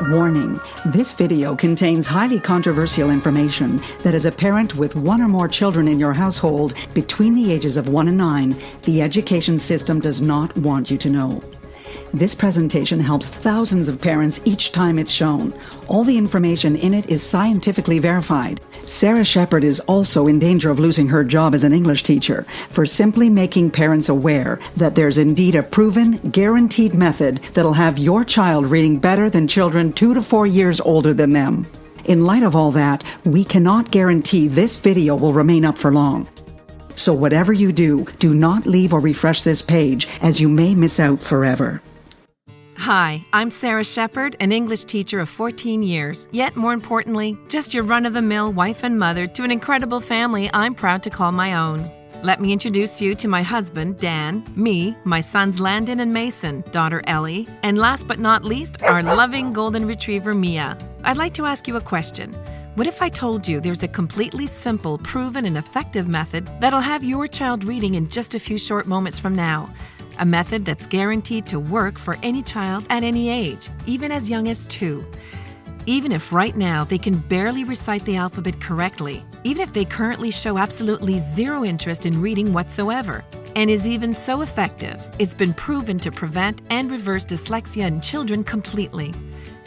Warning, this video contains highly controversial information that as a parent with one or more children in your household between the ages of 1 and 9, the education system does not want you to know. This presentation helps thousands of parents each time it's shown. All the information in it is scientifically verified. Sarah Shepard is also in danger of losing her job as an English teacher for simply making parents aware that there's indeed a proven, guaranteed method that'll have your child reading better than children 2 to 4 years older than them. In light of all that, we cannot guarantee this video will remain up for long. So whatever you do, do not leave or refresh this page, as you may miss out forever. Hi, I'm Sarah Shepard, an English teacher of 14 years, yet more importantly, just your run-of-the-mill wife and mother to an incredible family I'm proud to call my own. Let me introduce you to my husband, Dan, me, my sons Landon and Mason, daughter Ellie, and last but not least, our loving golden retriever, Mia. I'd like to ask you a question. What if I told you there's a completely simple, proven, and effective method that'll have your child reading in just a few short moments from now? A method that's guaranteed to work for any child at any age, even as young as 2. Even if right now they can barely recite the alphabet correctly, even if they currently show absolutely zero interest in reading whatsoever, and is even so effective, it's been proven to prevent and reverse dyslexia in children completely.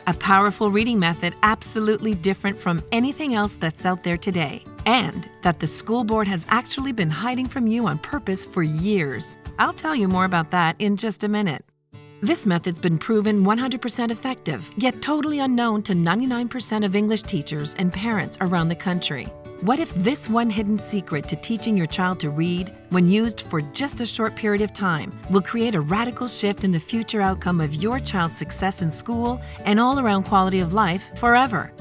A powerful reading method absolutely different from anything else that's out there today, and that the school board has actually been hiding from you on purpose for years. I'll tell you more about that in just a minute. This method's been proven 100% effective, yet totally unknown to 99% of English teachers and parents around the country. What if this one hidden secret to teaching your child to read, when used for just a short period of time, will create a radical shift in the future outcome of your child's success in school and all-around quality of life forever?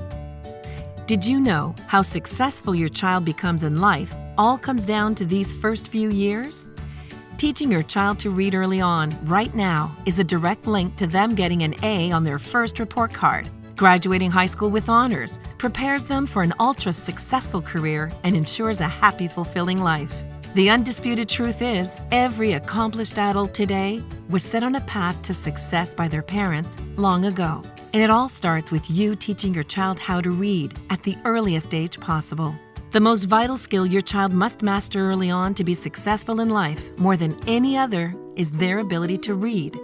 Did you know how successful your child becomes in life all comes down to these first few years? Teaching your child to read early on, right now, is a direct link to them getting an A on their first report card. Graduating high school with honors prepares them for an ultra-successful career and ensures a happy, fulfilling life. The undisputed truth is, every accomplished adult today was set on a path to success by their parents long ago. And it all starts with you teaching your child how to read at the earliest age possible. The most vital skill your child must master early on to be successful in life, more than any other, is their ability to read.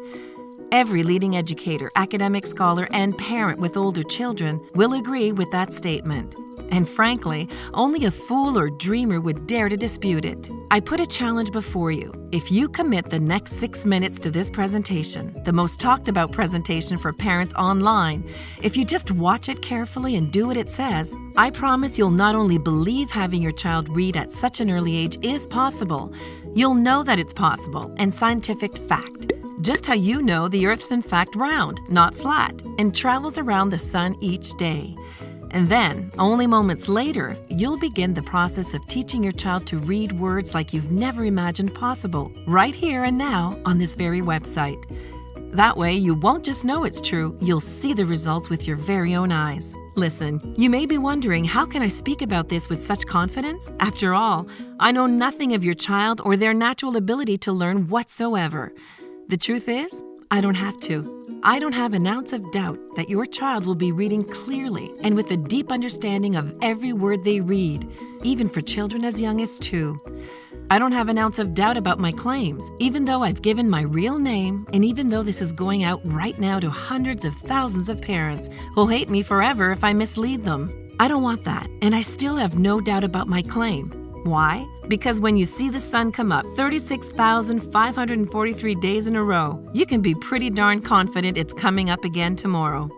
Every leading educator, academic scholar, and parent with older children will agree with that statement. And frankly, only a fool or dreamer would dare to dispute it. I put a challenge before you. If you commit the next 6 minutes to this presentation, the most talked about presentation for parents online, if you just watch it carefully and do what it says, I promise you'll not only believe having your child read at such an early age is possible, you'll know that it's possible and scientific fact. Just how you know the Earth's in fact round, not flat, and travels around the sun each day. And then, only moments later, you'll begin the process of teaching your child to read words like you've never imagined possible, right here and now on this very website. That way, you won't just know it's true, you'll see the results with your very own eyes. Listen, you may be wondering, how can I speak about this with such confidence? After all, I know nothing of your child or their natural ability to learn whatsoever. The truth is, I don't have to. I don't have an ounce of doubt that your child will be reading clearly and with a deep understanding of every word they read, even for children as young as 2. I don't have an ounce of doubt about my claims, even though I've given my real name, and even though this is going out right now to hundreds of thousands of parents who'll hate me forever if I mislead them. I don't want that, and I still have no doubt about my claim. Why? Because when you see the sun come up 36,543 days in a row, you can be pretty darn confident it's coming up again tomorrow.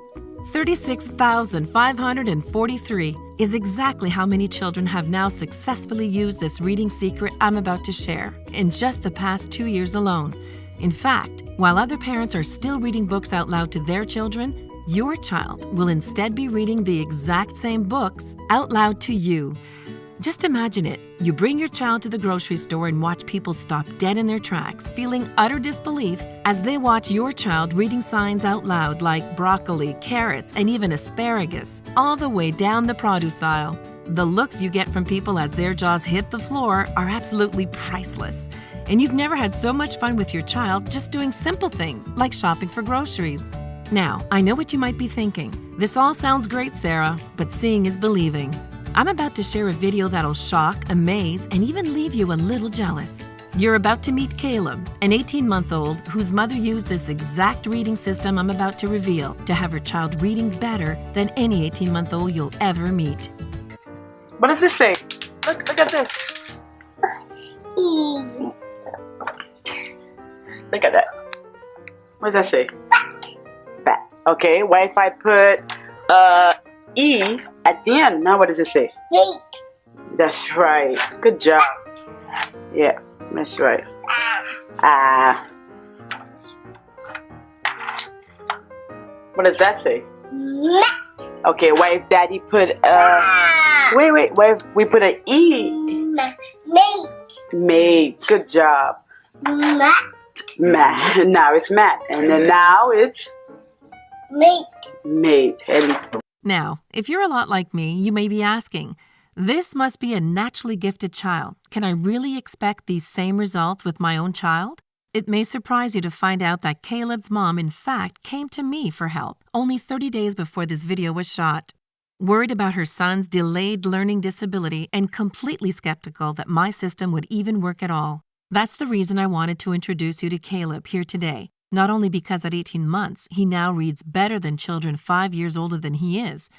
36,543 is exactly how many children have now successfully used this reading secret I'm about to share in just the past 2 years alone. In fact, while other parents are still reading books out loud to their children, your child will instead be reading the exact same books out loud to you. Just imagine it. You bring your child to the grocery store and watch people stop dead in their tracks, feeling utter disbelief as they watch your child reading signs out loud like broccoli, carrots, and even asparagus, all the way down the produce aisle. The looks you get from people as their jaws hit the floor are absolutely priceless. And you've never had so much fun with your child just doing simple things like shopping for groceries. Now, I know what you might be thinking. This all sounds great, Sarah, but seeing is believing. I'm about to share a video that'll shock, amaze, and even leave you a little jealous. You're about to meet Caleb, an 18-month-old whose mother used this exact reading system I'm about to reveal to have her child reading better than any 18-month-old you'll ever meet. What does this say? Look at this. Look at that. What does that say? Bat. Okay, what if I put E at the end? Now what does it say? Wait. That's right. Good job. Yeah, that's right. What does that say? Okay, what if Daddy put wait, what if we put an E? Mate. Mate. Good job. Matt. Now it's Matt. And then now it's Mate. mate. And Now, if you're a lot like me, you may be asking, this must be a naturally gifted child. Can I really expect these same results with my own child? It may surprise you to find out that Caleb's mom, in fact, came to me for help only 30 days before this video was shot. Worried about her son's delayed learning disability and completely skeptical that my system would even work at all. That's the reason I wanted to introduce you to Caleb here today. Not only because at 18 months, he now reads better than children 5 years older than he is,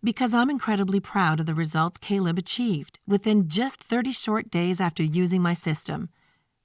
because I'm incredibly proud of the results Caleb achieved within just 30 short days after using my system.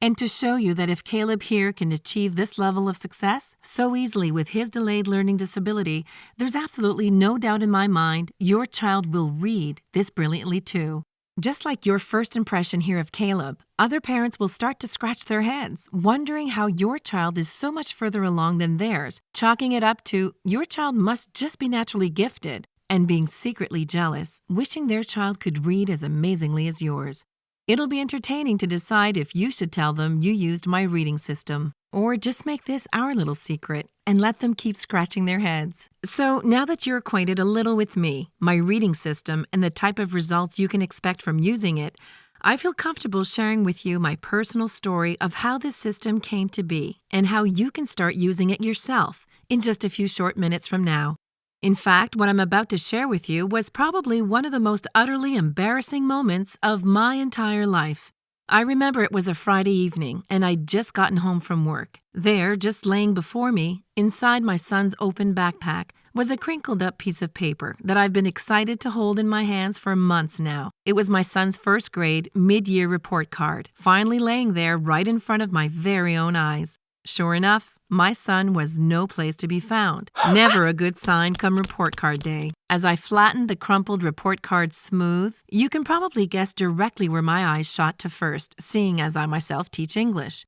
And to show you that if Caleb here can achieve this level of success so easily with his delayed learning disability, there's absolutely no doubt in my mind your child will read this brilliantly too. Just like your first impression here of Caleb, other parents will start to scratch their heads, wondering how your child is so much further along than theirs, chalking it up to your child must just be naturally gifted, and being secretly jealous, wishing their child could read as amazingly as yours. It'll be entertaining to decide if you should tell them you used my reading system, or just make this our little secret and let them keep scratching their heads. So now that you're acquainted a little with me, my reading system, and the type of results you can expect from using it, I feel comfortable sharing with you my personal story of how this system came to be and how you can start using it yourself in just a few short minutes from now. In fact, what I'm about to share with you was probably one of the most utterly embarrassing moments of my entire life. I remember it was a Friday evening, and I'd just gotten home from work. There, just laying before me, inside my son's open backpack, was a crinkled-up piece of paper that I've been excited to hold in my hands for months now. It was my son's first grade mid-year report card, finally laying there right in front of my very own eyes. Sure enough, my son was no place to be found. Never a good sign come report card day. As I flattened the crumpled report card smooth, you can probably guess directly where my eyes shot to first, seeing as I myself teach English.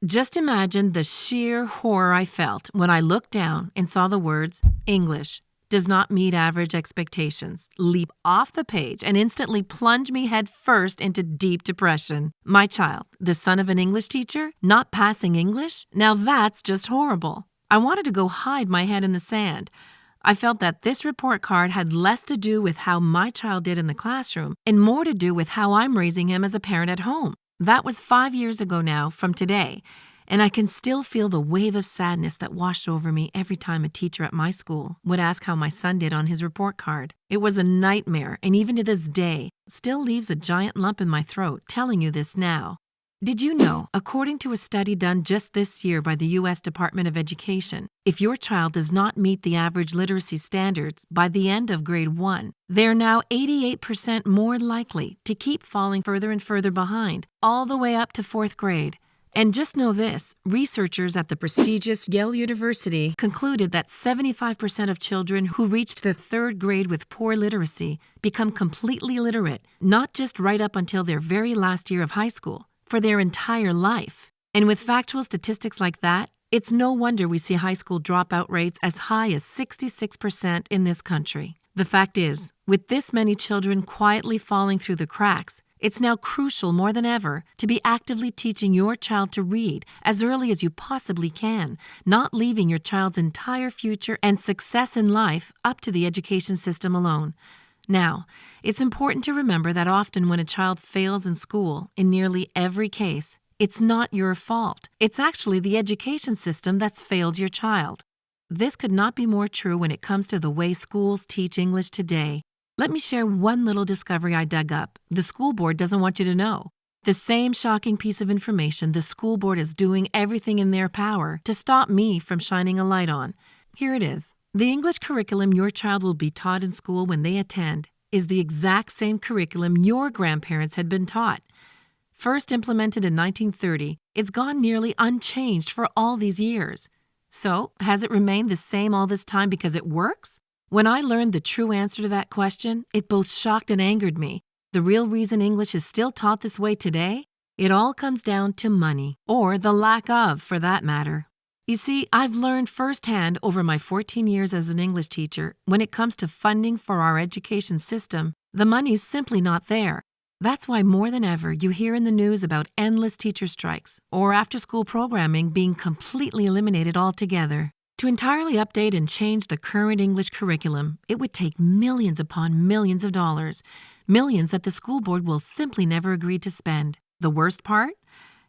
Just imagine the sheer horror I felt when I looked down and saw the words, English does not meet average expectations, leap off the page and instantly plunge me head first into deep depression. My child, the son of an English teacher, not passing English? Now that's just horrible. I wanted to go hide my head in the sand. I felt that this report card had less to do with how my child did in the classroom and more to do with how I'm raising him as a parent at home. That was 5 years ago now from today. And I can still feel the wave of sadness that washed over me every time a teacher at my school would ask how my son did on his report card. It was a nightmare, and even to this day, still leaves a giant lump in my throat telling you this now. Did you know, according to a study done just this year by the U.S. Department of Education, if your child does not meet the average literacy standards by the end of grade 1, they're now 88% more likely to keep falling further and further behind, all the way up to 4th grade. And just know this, researchers at the prestigious Yale University concluded that 75% of children who reached the 3rd grade with poor literacy become completely literate, not just right up until their very last year of high school, for their entire life. And with factual statistics like that, it's no wonder we see high school dropout rates as high as 66% in this country. The fact is, with this many children quietly falling through the cracks, it's now crucial more than ever to be actively teaching your child to read as early as you possibly can, not leaving your child's entire future and success in life up to the education system alone. Now, it's important to remember that often when a child fails in school, in nearly every case, it's not your fault. It's actually the education system that's failed your child. this could not be more true when it comes to the way schools teach English today. Let me share one little discovery I dug up. The school board doesn't want you to know. The same shocking piece of information the school board is doing everything in their power to stop me from shining a light on. Here it is. The English curriculum your child will be taught in school when they attend is the exact same curriculum your grandparents had been taught. First implemented in 1930, it's gone nearly unchanged for all these years. So, has it remained the same all this time because it works? When I learned the true answer to that question, it both shocked and angered me. The real reason English is still taught this way today? It all comes down to money, or the lack of, for that matter. You see, I've learned firsthand over my 14 years as an English teacher, when it comes to funding for our education system, the money's simply not there. That's why more than ever you hear in the news about endless teacher strikes or after-school programming being completely eliminated altogether. To entirely update and change the current English curriculum, it would take millions upon millions of dollars, millions that the school board will simply never agree to spend. The worst part?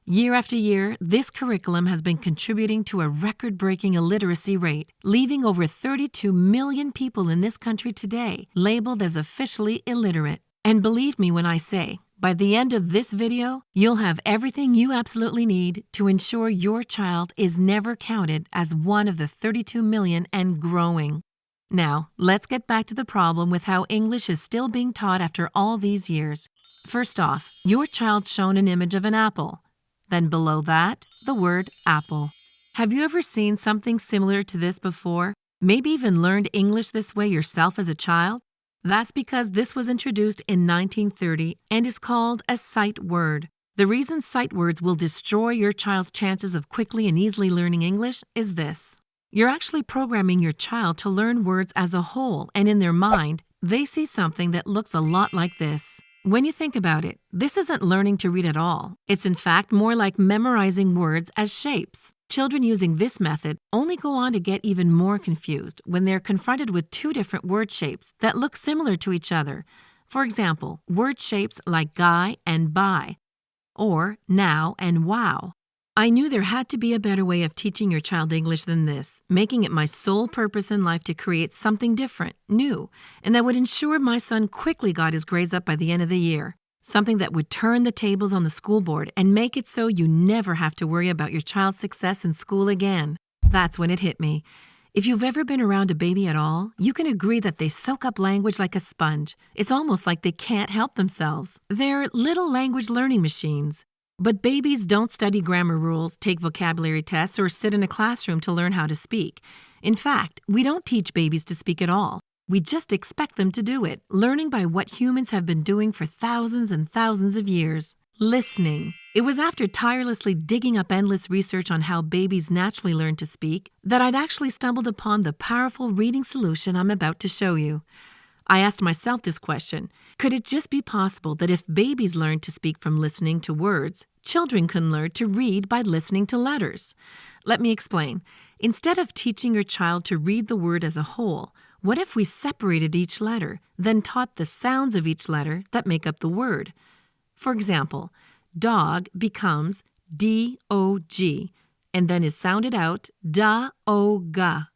Year after year, this curriculum has been contributing to a record-breaking illiteracy rate, leaving over 32 million people in this country today labeled as officially illiterate. And believe me when I say, by the end of this video, you'll have everything you absolutely need to ensure your child is never counted as one of the 32 million and growing. Now, let's get back to the problem with how English is still being taught after all these years. First off, your child's shown an image of an apple. Then below that, the word apple. Have you ever seen something similar to this before? Maybe even learned English this way yourself as a child? That's because this was introduced in 1930 and is called a sight word. The reason sight words will destroy your child's chances of quickly and easily learning English is this. You're actually programming your child to learn words as a whole, and in their mind, they see something that looks a lot like this. When you think about it, this isn't learning to read at all. It's in fact more like memorizing words as shapes. Children using this method only go on to get even more confused when they're confronted with two different word shapes that look similar to each other. For example, word shapes like guy and buy, or now and wow. I knew there had to be a better way of teaching your child English than this, making it my sole purpose in life to create something different, new, and that would ensure my son quickly got his grades up by the end of the year. Something that would turn the tables on the school board and make it so you never have to worry about your child's success in school again. That's when it hit me. If you've ever been around a baby at all, you can agree that they soak up language like a sponge. It's almost like they can't help themselves. They're little language learning machines. But babies don't study grammar rules, take vocabulary tests, or sit in a classroom to learn how to speak. In fact, we don't teach babies to speak at all. We just expect them to do it, learning by what humans have been doing for thousands and thousands of years. Listening. It was after tirelessly digging up endless research on how babies naturally learn to speak that I'd actually stumbled upon the powerful reading solution I'm about to show you. I asked myself this question: could it just be possible that if babies learned to speak from listening to words, children can learn to read by listening to letters? Let me explain. Instead of teaching your child to read the word as a whole, what if we separated each letter, then taught the sounds of each letter that make up the word? For example, dog becomes D-O-G, and then is sounded out da-o-ga,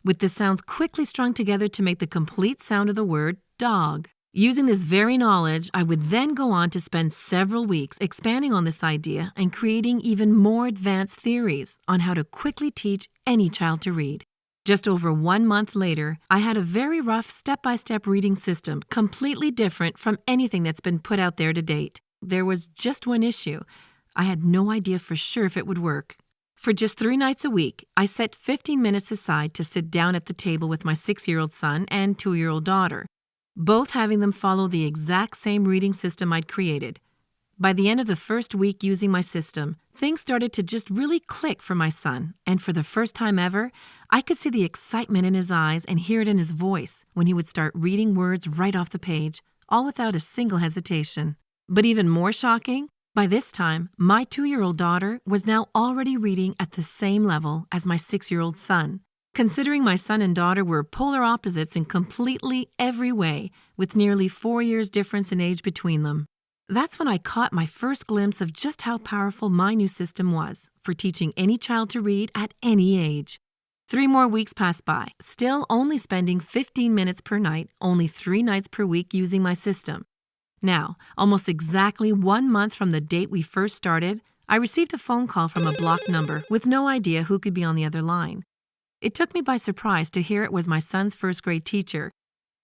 with the sounds quickly strung together to make the complete sound of the word dog. Using this very knowledge, I would then go on to spend several weeks expanding on this idea and creating even more advanced theories on how to quickly teach any child to read. Just over 1 month later, I had a very rough step-by-step reading system, completely different from anything that's been put out there to date. There was just one issue. I had no idea for sure if it would work. For just 3 nights a week, I set 15 minutes aside to sit down at the table with my 6-year-old son and 2-year-old daughter, both having them follow the exact same reading system I'd created. By the end of the first week using my system, things started to just really click for my son, and for the first time ever, I could see the excitement in his eyes and hear it in his voice when he would start reading words right off the page, all without a single hesitation. But even more shocking, by this time, my 2-year-old daughter was now already reading at the same level as my 6-year-old son. Considering my son and daughter were polar opposites in completely every way, with nearly 4 years difference in age between them. That's when I caught my first glimpse of just how powerful my new system was for teaching any child to read at any age. 3 more weeks passed by, still only spending 15 minutes per night, only 3 nights per week using my system. Now, almost exactly 1 month from the date we first started, I received a phone call from a blocked number with no idea who could be on the other line. It took me by surprise to hear it was my son's first-grade teacher.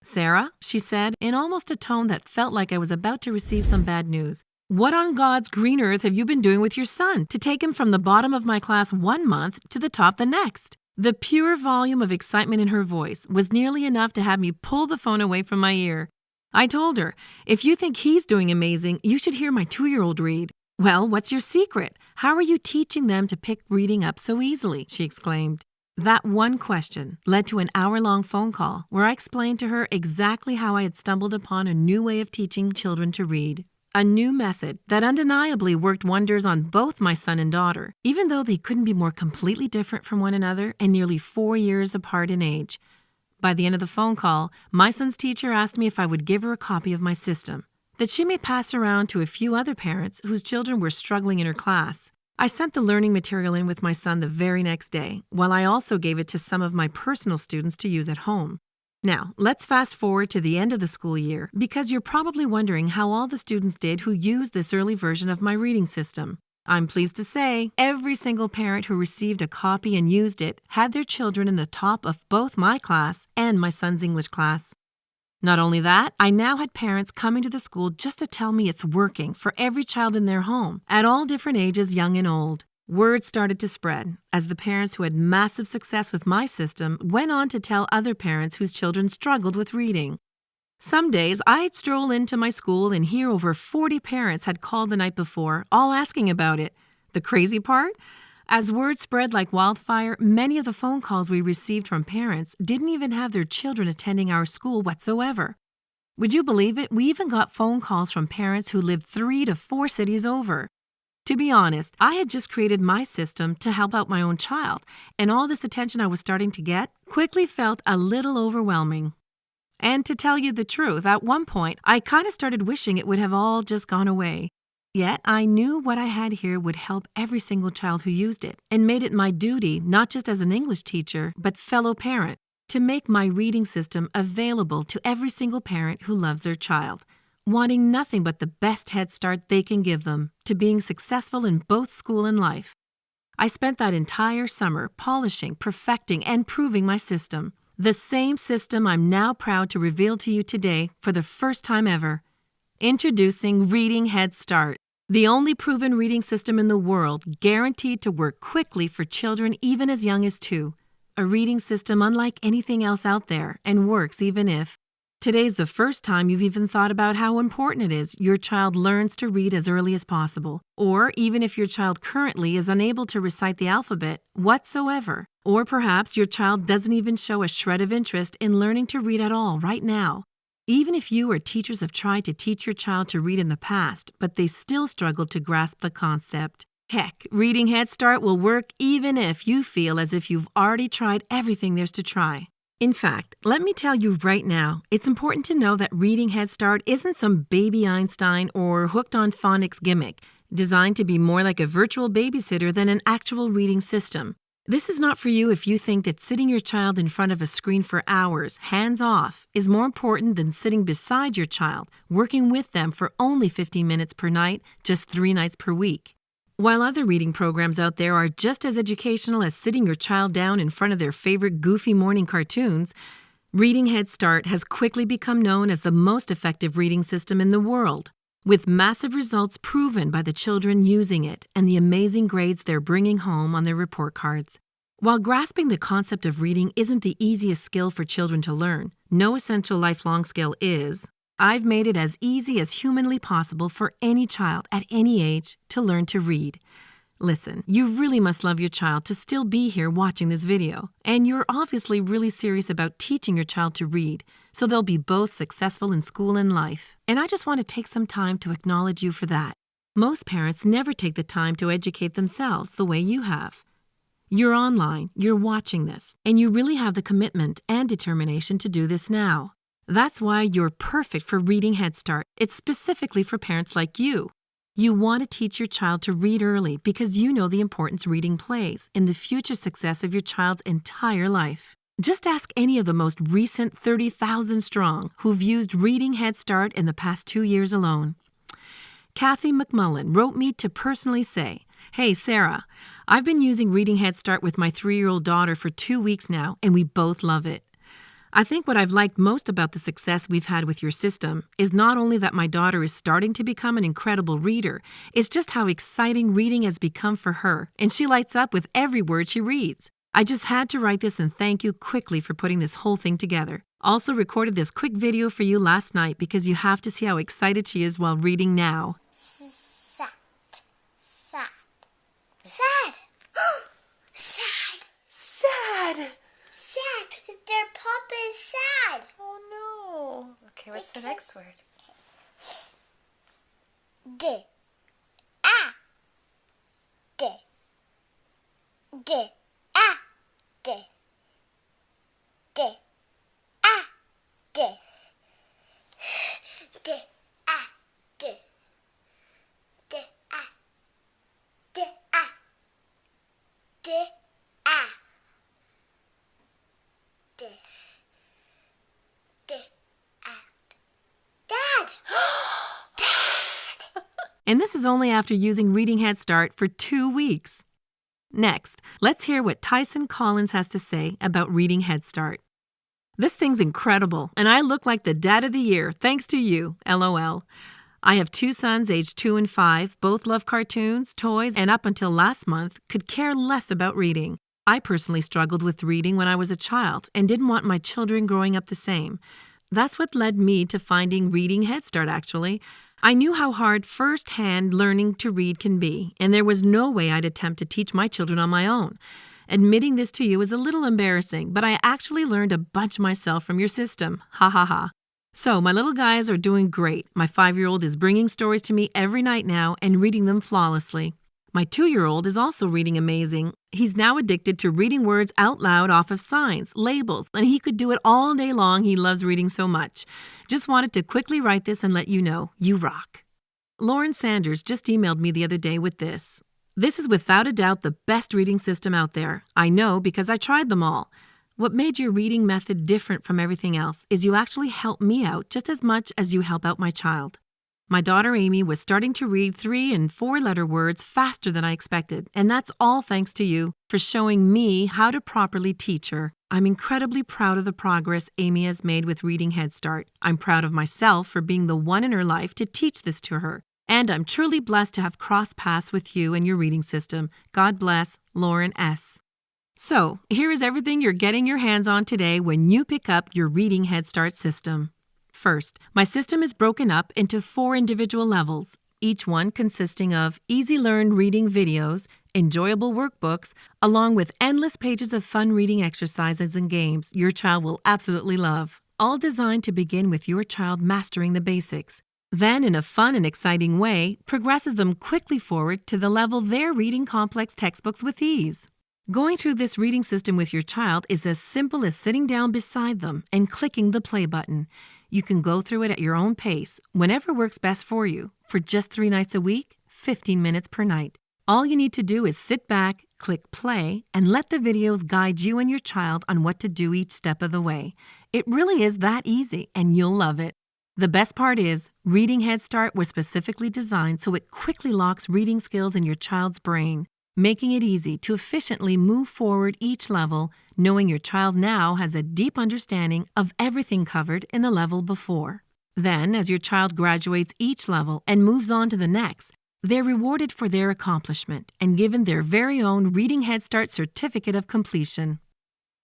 "Sarah," she said, in almost a tone that felt like I was about to receive some bad news, "what on God's green earth have you been doing with your son to take him from the bottom of my class 1 month to the top the next?" The pure volume of excitement in her voice was nearly enough to have me pull the phone away from my ear. I told her, "If you think he's doing amazing, you should hear my 2-year-old read." "Well, what's your secret? How are you teaching them to pick reading up so easily?" she exclaimed. That one question led to an hour-long phone call where I explained to her exactly how I had stumbled upon a new way of teaching children to read. A new method that undeniably worked wonders on both my son and daughter, even though they couldn't be more completely different from one another and nearly 4 years apart in age. By the end of the phone call, my son's teacher asked me if I would give her a copy of my system, that she may pass around to a few other parents whose children were struggling in her class. I sent the learning material in with my son the very next day, while I also gave it to some of my personal students to use at home. Now, let's fast forward to the end of the school year, because you're probably wondering how all the students did who used this early version of my reading system. I'm pleased to say every single parent who received a copy and used it had their children in the top of both my class and my son's English class. Not only that, I now had parents coming to the school just to tell me it's working for every child in their home, at all different ages, young and old. Word started to spread as the parents who had massive success with my system went on to tell other parents whose children struggled with reading. Some days, I'd stroll into my school and hear over 40 parents had called the night before, all asking about it. The crazy part? As word spread like wildfire, many of the phone calls we received from parents didn't even have their children attending our school whatsoever. Would you believe it? We even got phone calls from parents who lived 3 to 4 cities over. To be honest, I had just created my system to help out my own child, and all this attention I was starting to get quickly felt a little overwhelming. And to tell you the truth, at one point, I kind of started wishing it would have all just gone away. Yet I knew what I had here would help every single child who used it, and made it my duty, not just as an English teacher, but fellow parent, to make my reading system available to every single parent who loves their child, wanting nothing but the best head start they can give them to being successful in both school and life. I spent that entire summer polishing, perfecting, and proving my system. The same system I'm now proud to reveal to you today for the first time ever. Introducing Reading Head Start, the only proven reading system in the world guaranteed to work quickly for children even as young as 2. A reading system unlike anything else out there and works even if today's the first time you've even thought about how important it is your child learns to read as early as possible, or even if your child currently is unable to recite the alphabet whatsoever, or perhaps your child doesn't even show a shred of interest in learning to read at all right now. Even if you or teachers have tried to teach your child to read in the past, but they still struggle to grasp the concept. Heck, Reading Head Start will work even if you feel as if you've already tried everything there's to try. In fact, let me tell you right now, it's important to know that Reading Head Start isn't some baby Einstein or hooked on phonics gimmick, designed to be more like a virtual babysitter than an actual reading system. This is not for you if you think that sitting your child in front of a screen for hours, hands off, is more important than sitting beside your child, working with them for only 15 minutes per night, just 3 nights per week. While other reading programs out there are just as educational as sitting your child down in front of their favorite goofy morning cartoons, Reading Head Start has quickly become known as the most effective reading system in the world, with massive results proven by the children using it and the amazing grades they're bringing home on their report cards. While grasping the concept of reading isn't the easiest skill for children to learn, no essential lifelong skill is, I've made it as easy as humanly possible for any child at any age to learn to read. Listen, you really must love your child to still be here watching this video, and you're obviously really serious about teaching your child to read, so they'll be both successful in school and life. And I just want to take some time to acknowledge you for that. Most parents never take the time to educate themselves the way you have. You're online, you're watching this, and you really have the commitment and determination to do this now. That's why you're perfect for Reading Head Start. It's specifically for parents like you. You want to teach your child to read early because you know the importance reading plays in the future success of your child's entire life. Just ask any of the most recent 30,000 strong who've used Reading Head Start in the past 2 years alone. Kathy McMullen wrote me to personally say, "Hey, Sarah, I've been using Reading Head Start with my 3-year-old daughter for 2 weeks now, and we both love it. I think what I've liked most about the success we've had with your system is not only that my daughter is starting to become an incredible reader, it's just how exciting reading has become for her, and she lights up with every word she reads. I just had to write this and thank you quickly for putting this whole thing together. Also recorded this quick video for you last night because you have to see how excited she is while reading now." Sad. Sad. Sad. Sad. Sad. Sad. Because their papa is sad. Oh no. Okay, what's the next word? D. Ah. D. D. Ah. D. D. Ah. D. D. Ah. D. D. Ah. D. Ah. D. Ah. D. D. Ah. Dad! And this is only after using Reading Head Start for 2 weeks. Next, let's hear what Tyson Collins has to say about Reading Head Start. "This thing's incredible, and I look like the dad of the year thanks to you, LOL. I have 2 sons aged 2 and 5, both love cartoons, toys, and up until last month could care less about reading. I personally struggled with reading when I was a child and didn't want my children growing up the same. That's what led me to finding Reading Head Start, actually. I knew how hard first-hand learning to read can be, and there was no way I'd attempt to teach my children on my own. Admitting this to you is a little embarrassing, but I actually learned a bunch myself from your system. Ha ha ha. So my little guys are doing great. My 5-year-old is bringing stories to me every night now and reading them flawlessly. My 2-year-old is also reading amazing. He's now addicted to reading words out loud off of signs, labels, and he could do it all day long. He loves reading so much. Just wanted to quickly write this and let you know, you rock." Lauren Sanders just emailed me the other day with this. "This is without a doubt the best reading system out there. I know because I tried them all. What made your reading method different from everything else is you actually help me out just as much as you help out my child. My daughter Amy was starting to read 3- and 4-letter words faster than I expected, and that's all thanks to you for showing me how to properly teach her. I'm incredibly proud of the progress Amy has made with Reading Head Start. I'm proud of myself for being the one in her life to teach this to her. And I'm truly blessed to have crossed paths with you and your reading system. God bless, Lauren S." So, here is everything you're getting your hands on today when you pick up your Reading Head Start system. First, my system is broken up into 4 individual levels, each one consisting of easy-learned reading videos, enjoyable workbooks, along with endless pages of fun reading exercises and games your child will absolutely love, all designed to begin with your child mastering the basics. Then, in a fun and exciting way, progresses them quickly forward to the level they're reading complex textbooks with ease. Going through this reading system with your child is as simple as sitting down beside them and clicking the play button. You can go through it at your own pace, whenever works best for you, for just 3 nights a week, 15 minutes per night. All you need to do is sit back, click play, and let the videos guide you and your child on what to do each step of the way. It really is that easy, and you'll love it. The best part is, Reading Head Start was specifically designed so it quickly locks reading skills in your child's brain, making it easy to efficiently move forward each level, knowing your child now has a deep understanding of everything covered in the level before. Then, as your child graduates each level and moves on to the next, they're rewarded for their accomplishment and given their very own Reading Head Start certificate of completion.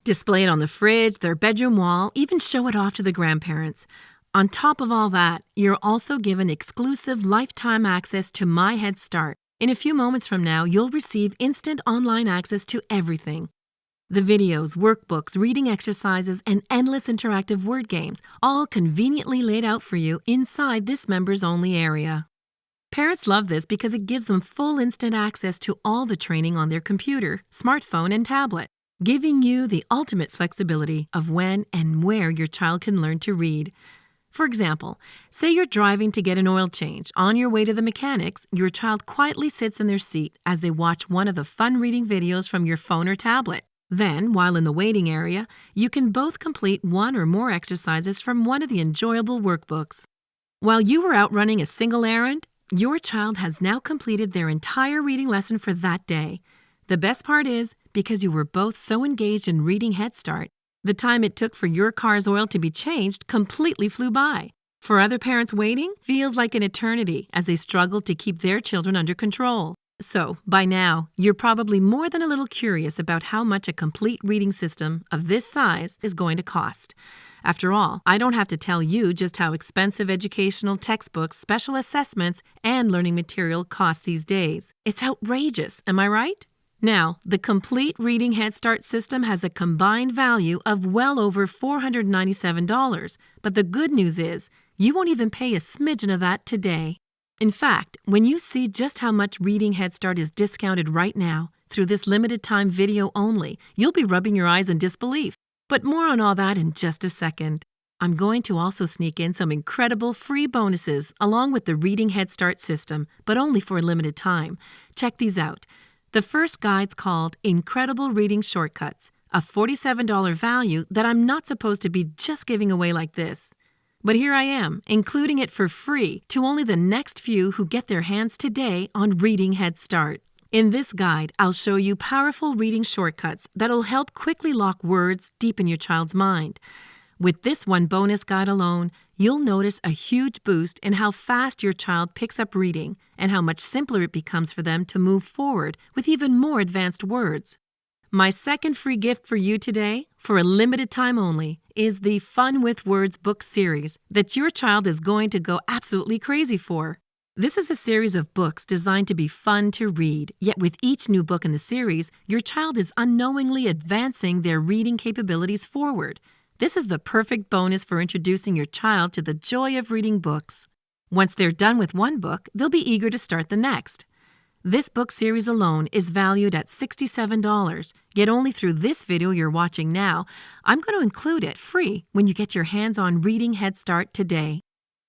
Display it on the fridge, their bedroom wall, even show it off to the grandparents. On top of all that, you're also given exclusive lifetime access to My Head Start. In a few moments from now, you'll receive instant online access to everything. The videos, workbooks, reading exercises, and endless interactive word games, all conveniently laid out for you inside this members-only area. Parents love this because it gives them full instant access to all the training on their computer, smartphone, and tablet, giving you the ultimate flexibility of when and where your child can learn to read. For example, say you're driving to get an oil change. On your way to the mechanics, your child quietly sits in their seat as they watch one of the fun reading videos from your phone or tablet. Then, while in the waiting area, you can both complete one or more exercises from one of the enjoyable workbooks. While you were out running a single errand, your child has now completed their entire reading lesson for that day. The best part is, because you were both so engaged in reading Head Start, the time it took for your car's oil to be changed completely flew by. For other parents waiting, feels like an eternity as they struggle to keep their children under control. So, by now, you're probably more than a little curious about how much a complete reading system of this size is going to cost. After all, I don't have to tell you just how expensive educational textbooks, special assessments, and learning material cost these days. It's outrageous, am I right? Now, the complete Reading Head Start system has a combined value of well over $497, but the good news is, you won't even pay a smidgen of that today. In fact, when you see just how much Reading Head Start is discounted right now, through this limited time video only, you'll be rubbing your eyes in disbelief. But more on all that in just a second. I'm going to also sneak in some incredible free bonuses along with the Reading Head Start system, but only for a limited time. Check these out. The first guide's called Incredible Reading Shortcuts, a $47 value that I'm not supposed to be just giving away like this. But here I am, including it for free to only the next few who get their hands today on Reading Head Start. In this guide, I'll show you powerful reading shortcuts that'll help quickly lock words deep in your child's mind. With this one bonus guide alone, you'll notice a huge boost in how fast your child picks up reading and how much simpler it becomes for them to move forward with even more advanced words. My second free gift for you today, for a limited time only, is the Fun with Words book series that your child is going to go absolutely crazy for. This is a series of books designed to be fun to read, yet with each new book in the series, your child is unknowingly advancing their reading capabilities forward. This is the perfect bonus for introducing your child to the joy of reading books. Once they're done with one book, they'll be eager to start the next. This book series alone is valued at $67, yet only through this video you're watching now, I'm going to include it free when you get your hands on Reading Head Start today.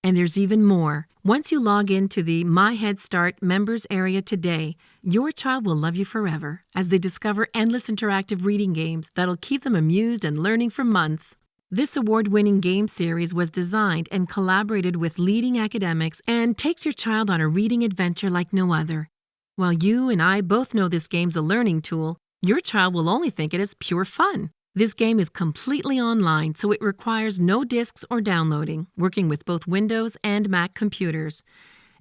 And there's even more. Once you log into the My Head Start members area today, your child will love you forever as they discover endless interactive reading games that'll keep them amused and learning for months. This award-winning game series was designed and collaborated with leading academics and takes your child on a reading adventure like no other. While you and I both know this game's a learning tool, your child will only think it is pure fun. This game is completely online, so it requires no discs or downloading, working with both Windows and Mac computers.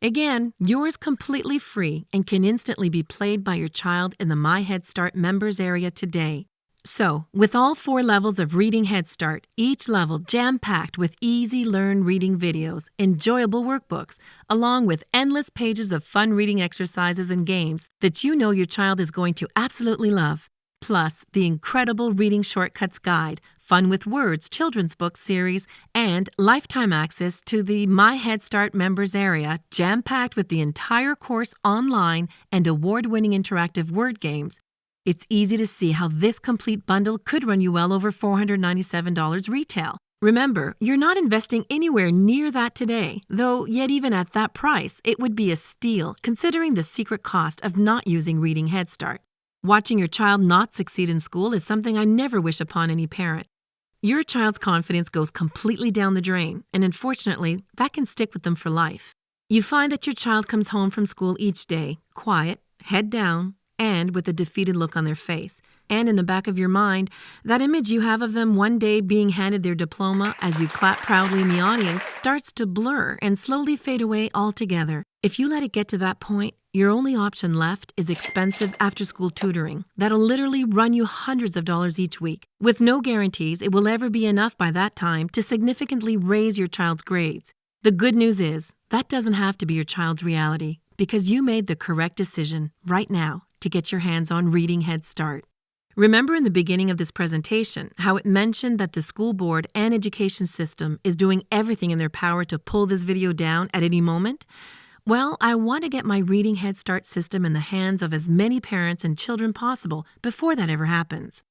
Again, yours completely free and can instantly be played by your child in the My Head Start members area today. So, with all 4 levels of Reading Head Start, each level jam-packed with easy-learn reading videos, enjoyable workbooks, along with endless pages of fun reading exercises and games that you know your child is going to absolutely love. Plus, the incredible Reading Shortcuts Guide, Fun with Words children's book series, and lifetime access to the My Head Start members area, jam-packed with the entire course online and award-winning interactive word games. It's easy to see how this complete bundle could run you well over $497 retail. Remember, you're not investing anywhere near that today, though yet even at that price, it would be a steal considering the secret cost of not using Reading Head Start. Watching your child not succeed in school is something I never wish upon any parent. Your child's confidence goes completely down the drain, and unfortunately, that can stick with them for life. You find that your child comes home from school each day, quiet, head down, and with a defeated look on their face. And in the back of your mind, that image you have of them one day being handed their diploma as you clap proudly in the audience starts to blur and slowly fade away altogether. If you let it get to that point, your only option left is expensive after-school tutoring that'll literally run you hundreds of dollars each week, with no guarantees it will ever be enough by that time to significantly raise your child's grades. The good news is, that doesn't have to be your child's reality, because you made the correct decision right now to get your hands on Reading Head Start. Remember in the beginning of this presentation how it mentioned that the school board and education system is doing everything in their power to pull this video down at any moment? Well, I want to get my Reading Head Start system in the hands of as many parents and children possible before that ever happens.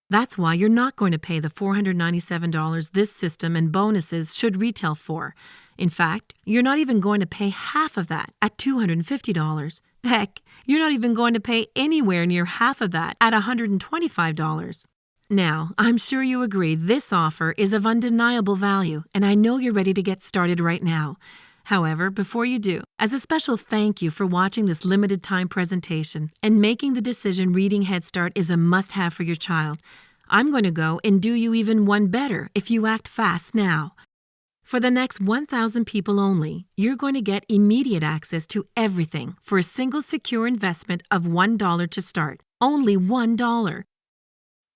That's why you're not going to pay the $497 this system and bonuses should retail for. In fact, you're not even going to pay half of that at $250. Heck, you're not even going to pay anywhere near half of that at $125. Now, I'm sure you agree this offer is of undeniable value, and I know you're ready to get started right now. However, before you do, as a special thank you for watching this limited time presentation and making the decision Reading Head Start is a must-have for your child, I'm going to go and do you even one better if you act fast now. For the next 1,000 people only, you're going to get immediate access to everything for a single secure investment of $1 to start. Only $1.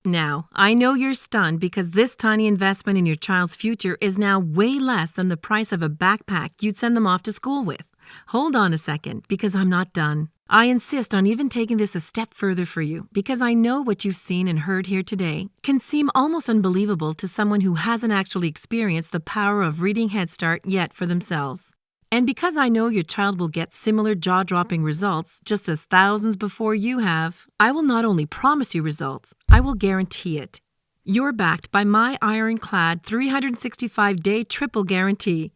Now, I know you're stunned because this tiny investment in your child's future is now way less than the price of a backpack you'd send them off to school with. Hold on a second, because I'm not done. I insist on even taking this a step further for you because I know what you've seen and heard here today can seem almost unbelievable to someone who hasn't actually experienced the power of Reading Head Start yet for themselves. And because I know your child will get similar jaw-dropping results just as thousands before you have, I will not only promise you results, I will guarantee it. You're backed by my ironclad 365-day triple guarantee.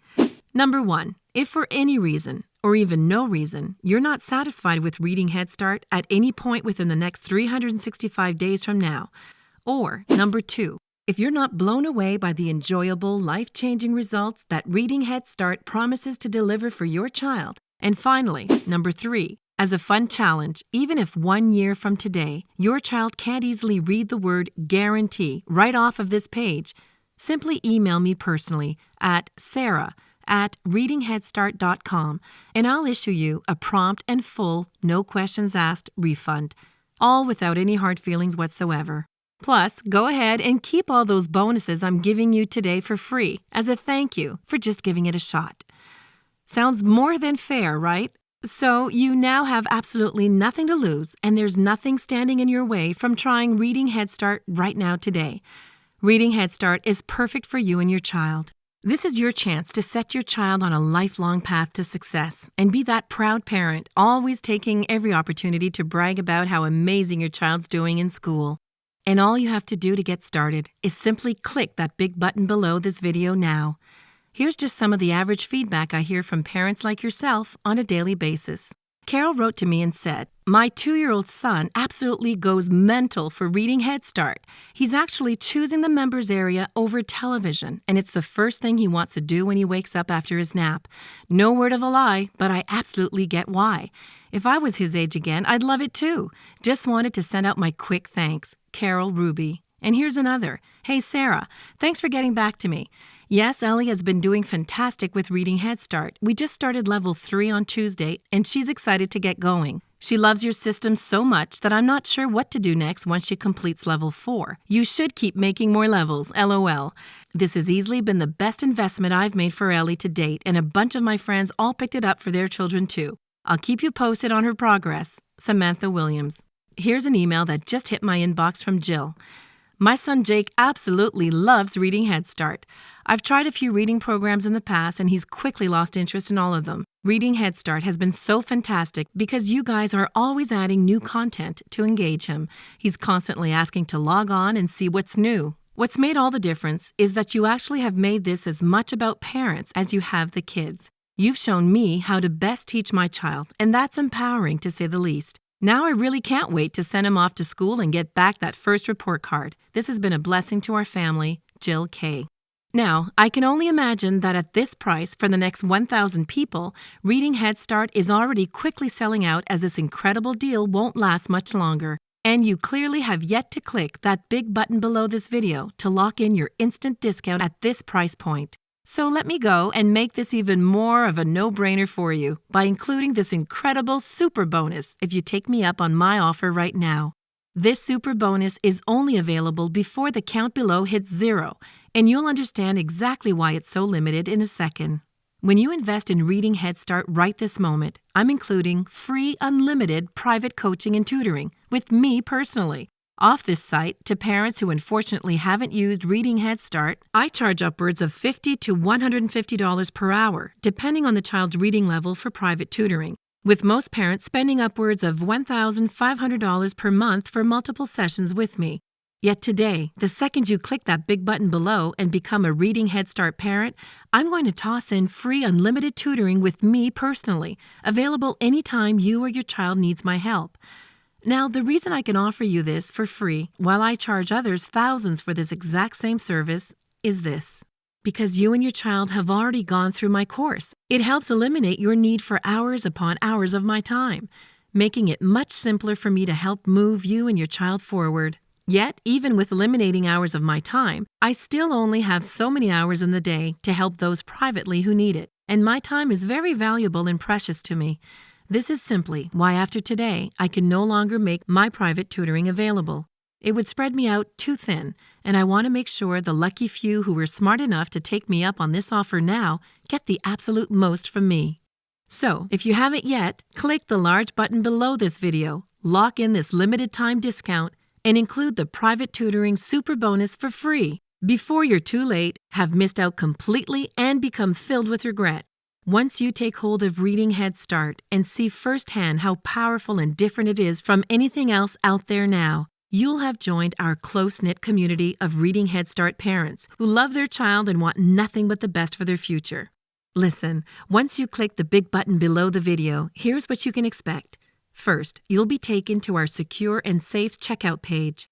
Number 1, if for any reason, or even no reason, you're not satisfied with Reading Head Start at any point within the next 365 days from now, or number 2, if you're not blown away by the enjoyable, life-changing results that Reading Head Start promises to deliver for your child, and finally, number 3, as a fun challenge, even if 1 year from today, your child can't easily read the word guarantee right off of this page, simply email me personally at sarah@readingheadstart.com and I'll issue you a prompt and full, no questions asked refund, all without any hard feelings whatsoever. Plus, go ahead and keep all those bonuses I'm giving you today for free as a thank you for just giving it a shot. Sounds more than fair, right? So you now have absolutely nothing to lose and there's nothing standing in your way from trying Reading Head Start right now today. Reading Head Start is perfect for you and your child. This is your chance to set your child on a lifelong path to success and be that proud parent, always taking every opportunity to brag about how amazing your child's doing in school. And all you have to do to get started is simply click that big button below this video now. Here's just some of the average feedback I hear from parents like yourself on a daily basis. Carol wrote to me and said, "My 2-year-old son absolutely goes mental for Reading Head Start. He's actually choosing the members area over television, and it's the first thing he wants to do when he wakes up after his nap. No word of a lie, but I absolutely get why. If I was his age again, I'd love it too. Just wanted to send out my quick thanks. Carol Ruby." And here's another. "Hey, Sarah, thanks for getting back to me. Yes, Ellie has been doing fantastic with Reading Head Start. We just started level 3 on Tuesday, and she's excited to get going. She loves your system so much that I'm not sure what to do next once she completes level 4. You should keep making more levels, LOL. This has easily been the best investment I've made for Ellie to date, and a bunch of my friends all picked it up for their children too. I'll keep you posted on her progress. Samantha Williams." Here's an email that just hit my inbox from Jill. "My son Jake absolutely loves Reading Head Start. I've tried a few reading programs in the past and he's quickly lost interest in all of them. Reading Head Start has been so fantastic because you guys are always adding new content to engage him. He's constantly asking to log on and see what's new. What's made all the difference is that you actually have made this as much about parents as you have the kids. You've shown me how to best teach my child, and that's empowering to say the least. Now I really can't wait to send him off to school and get back that first report card. This has been a blessing to our family, Jill K." Now, I can only imagine that at this price for the next 1,000 people, Reading Head Start is already quickly selling out as this incredible deal won't last much longer. And you clearly have yet to click that big button below this video to lock in your instant discount at this price point. So let me go and make this even more of a no-brainer for you by including this incredible super bonus if you take me up on my offer right now. This super bonus is only available before the count below hits 0, and you'll understand exactly why it's so limited in a second. When you invest in Reading Head Start right this moment, I'm including free unlimited private coaching and tutoring with me personally. Off this site, to parents who unfortunately haven't used Reading Head Start, I charge upwards of $50 to $150 per hour, depending on the child's reading level for private tutoring, with most parents spending upwards of $1,500 per month for multiple sessions with me. Yet today, the second you click that big button below and become a Reading Head Start parent, I'm going to toss in free unlimited tutoring with me personally, available anytime you or your child needs my help. Now, the reason I can offer you this for free while I charge others thousands for this exact same service is this. Because you and your child have already gone through my course. It helps eliminate your need for hours upon hours of my time, making it much simpler for me to help move you and your child forward. Yet, even with eliminating hours of my time, I still only have so many hours in the day to help those privately who need it, and my time is very valuable and precious to me. This is simply why after today, I can no longer make my private tutoring available. It would spread me out too thin, and I want to make sure the lucky few who were smart enough to take me up on this offer now get the absolute most from me. So, if you haven't yet, click the large button below this video, lock in this limited time discount, and include the private tutoring super bonus for free before you're too late, have missed out completely, and become filled with regret. Once you take hold of Reading Head Start and see firsthand how powerful and different it is from anything else out there now, you'll have joined our close-knit community of Reading Head Start parents who love their child and want nothing but the best for their future. Listen, once you click the big button below the video, here's what you can expect. First, you'll be taken to our secure and safe checkout page.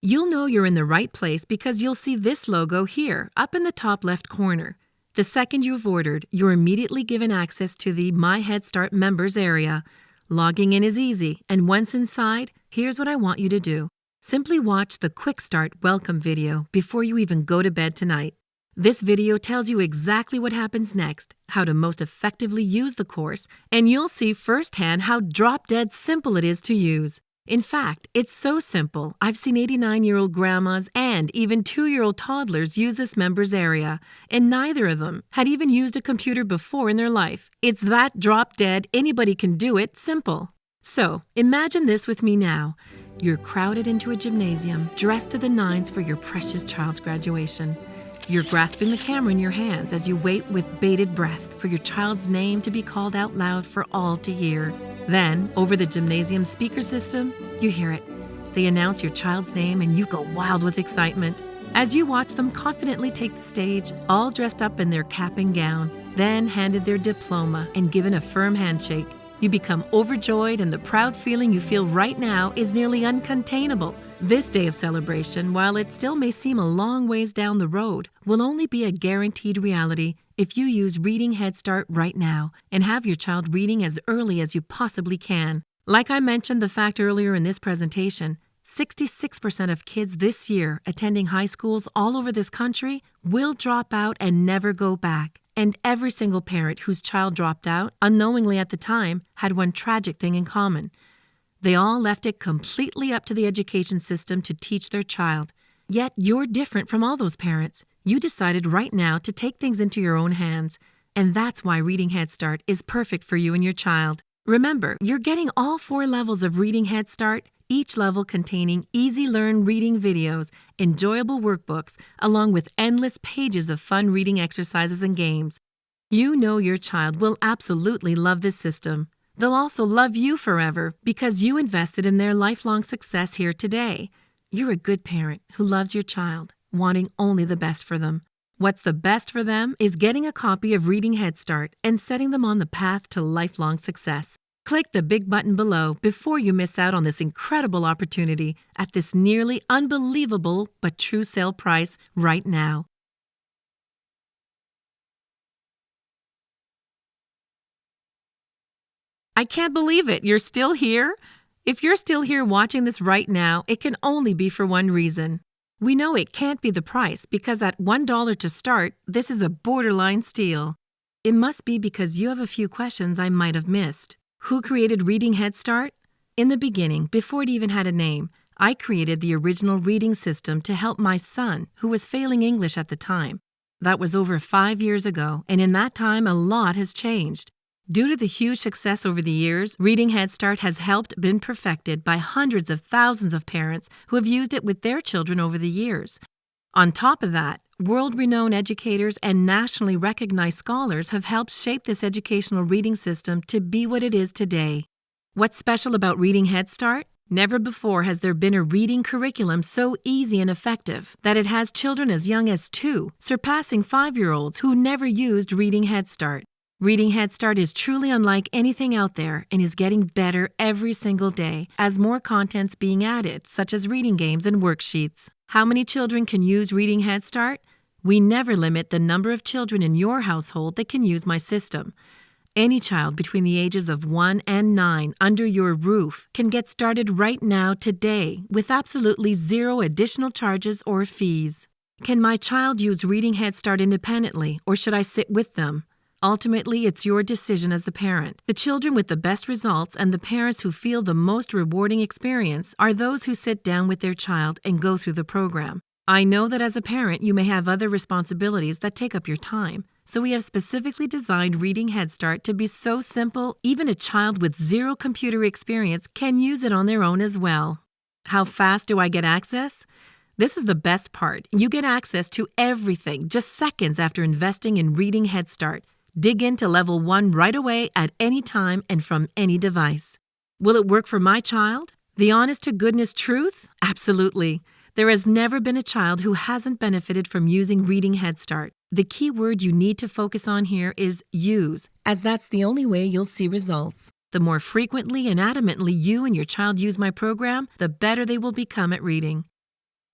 You'll know you're in the right place because you'll see this logo here, up in the top left corner. The second you've ordered, you're immediately given access to the My Head Start members area. Logging in is easy, and once inside, here's what I want you to do. Simply watch the Quick Start welcome video before you even go to bed tonight. This video tells you exactly what happens next, how to most effectively use the course, and you'll see firsthand how drop-dead simple it is to use. In fact, it's so simple, I've seen 89-year-old grandmas and even 2-year-old toddlers use this members area, and neither of them had even used a computer before in their life. It's that drop-dead, anybody can do it simple. So, imagine this with me now. You're crowded into a gymnasium, dressed to the nines for your precious child's graduation. You're grasping the camera in your hands as you wait with bated breath for your child's name to be called out loud for all to hear. Then, over the gymnasium speaker system, you hear it. They announce your child's name and you go wild with excitement. As you watch them confidently take the stage, all dressed up in their cap and gown, then handed their diploma and given a firm handshake, you become overjoyed, and the proud feeling you feel right now is nearly uncontainable. This day of celebration, while it still may seem a long ways down the road, will only be a guaranteed reality if you use Reading Head Start right now and have your child reading as early as you possibly can. Like I mentioned the fact earlier in this presentation, 66% of kids this year attending high schools all over this country will drop out and never go back. And every single parent whose child dropped out, unknowingly at the time, had one tragic thing in common. They all left it completely up to the education system to teach their child. Yet you're different from all those parents. You decided right now to take things into your own hands. And that's why Reading Head Start is perfect for you and your child. Remember, you're getting all 4 levels of Reading Head Start, each level containing easy-learn reading videos, enjoyable workbooks, along with endless pages of fun reading exercises and games. You know your child will absolutely love this system. They'll also love you forever because you invested in their lifelong success here today. You're a good parent who loves your child, wanting only the best for them. What's the best for them is getting a copy of Reading Head Start and setting them on the path to lifelong success. Click the big button below before you miss out on this incredible opportunity at this nearly unbelievable but true sale price right now. I can't believe it. You're still here? If you're still here watching this right now, it can only be for one reason. We know it can't be the price because at $1 to start, this is a borderline steal. It must be because you have a few questions I might have missed. Who created Reading Head Start? In the beginning, before it even had a name, I created the original reading system to help my son, who was failing English at the time. That was over 5 years ago, and in that time, a lot has changed. Due to the huge success over the years, Reading Head Start has been perfected by hundreds of thousands of parents who have used it with their children over the years. On top of that, world-renowned educators and nationally recognized scholars have helped shape this educational reading system to be what it is today. What's special about Reading Head Start? Never before has there been a reading curriculum so easy and effective that it has children as young as 2, surpassing 5-year-olds who never used Reading Head Start. Reading Head Start is truly unlike anything out there and is getting better every single day as more content's being added, such as reading games and worksheets. How many children can use Reading Head Start? We never limit the number of children in your household that can use my system. Any child between the ages of 1 and 9 under your roof can get started right now today with absolutely zero additional charges or fees. Can my child use Reading Head Start independently, or should I sit with them? Ultimately, it's your decision as the parent. The children with the best results and the parents who feel the most rewarding experience are those who sit down with their child and go through the program. I know that as a parent, you may have other responsibilities that take up your time. So we have specifically designed Reading Head Start to be so simple, even a child with zero computer experience can use it on their own as well. How fast do I get access? This is the best part. You get access to everything just seconds after investing in Reading Head Start. Dig into level 1 right away at any time and from any device. Will it work for my child? The honest-to-goodness truth? Absolutely. There has never been a child who hasn't benefited from using Reading Head Start. The key word you need to focus on here is use, as that's the only way you'll see results. The more frequently and adamantly you and your child use my program, the better they will become at reading.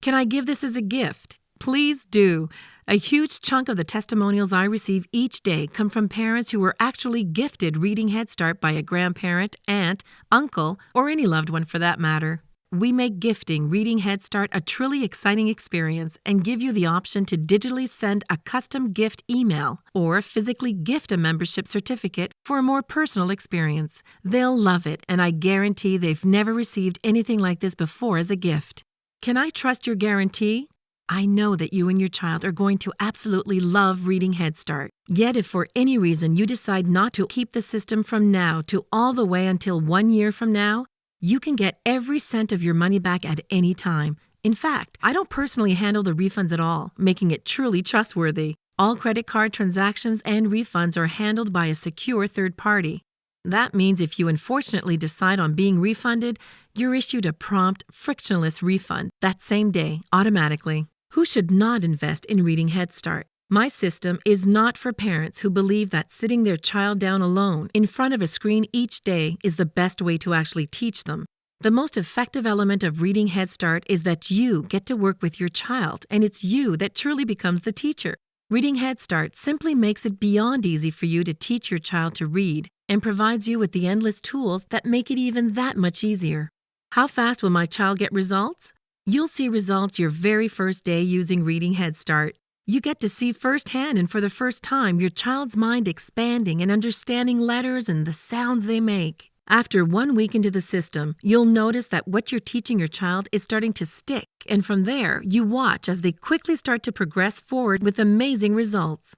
Can I give this as a gift? Please do. A huge chunk of the testimonials I receive each day come from parents who were actually gifted Reading Head Start by a grandparent, aunt, uncle, or any loved one for that matter. We make gifting Reading Head Start a truly exciting experience and give you the option to digitally send a custom gift email or physically gift a membership certificate for a more personal experience. They'll love it, and I guarantee they've never received anything like this before as a gift. Can I trust your guarantee? I know that you and your child are going to absolutely love Reading Head Start. Yet if for any reason you decide not to keep the system from now to all the way until 1 year from now, you can get every cent of your money back at any time. In fact, I don't personally handle the refunds at all, making it truly trustworthy. All credit card transactions and refunds are handled by a secure third party. That means if you unfortunately decide on being refunded, you're issued a prompt, frictionless refund that same day, automatically. Who should not invest in Reading Head Start? My system is not for parents who believe that sitting their child down alone in front of a screen each day is the best way to actually teach them. The most effective element of Reading Head Start is that you get to work with your child, and it's you that truly becomes the teacher. Reading Head Start simply makes it beyond easy for you to teach your child to read and provides you with the endless tools that make it even that much easier. How fast will my child get results? You'll see results your very first day using Reading Head Start. You get to see firsthand and for the first time your child's mind expanding and understanding letters and the sounds they make. After 1 week into the system, you'll notice that what you're teaching your child is starting to stick, and from there, you watch as they quickly start to progress forward with amazing results.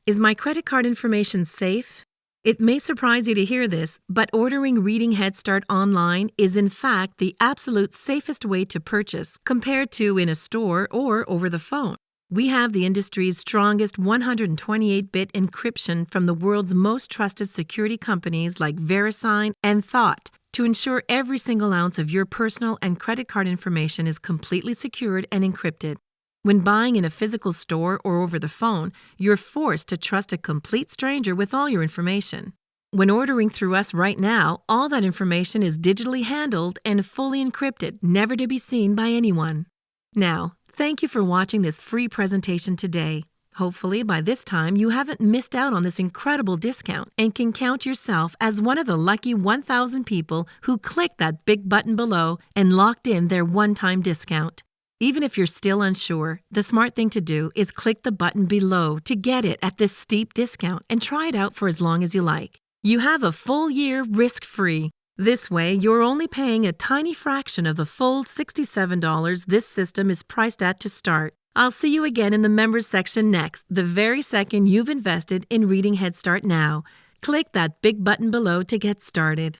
Is my credit card information safe? It may surprise you to hear this, but ordering Reading Head Start online is in fact the absolute safest way to purchase compared to in a store or over the phone. We have the industry's strongest 128-bit encryption from the world's most trusted security companies like VeriSign and Thought to ensure every single ounce of your personal and credit card information is completely secured and encrypted. When buying in a physical store or over the phone, you're forced to trust a complete stranger with all your information. When ordering through us right now, all that information is digitally handled and fully encrypted, never to be seen by anyone. Now, thank you for watching this free presentation today. Hopefully, by this time, you haven't missed out on this incredible discount and can count yourself as one of the lucky 1,000 people who clicked that big button below and locked in their one-time discount. Even if you're still unsure, the smart thing to do is click the button below to get it at this steep discount and try it out for as long as you like. You have a full year risk-free. This way, you're only paying a tiny fraction of the full $67 this system is priced at to start. I'll see you again in the members section next, the very second you've invested in Reading Head Start now. Click that big button below to get started.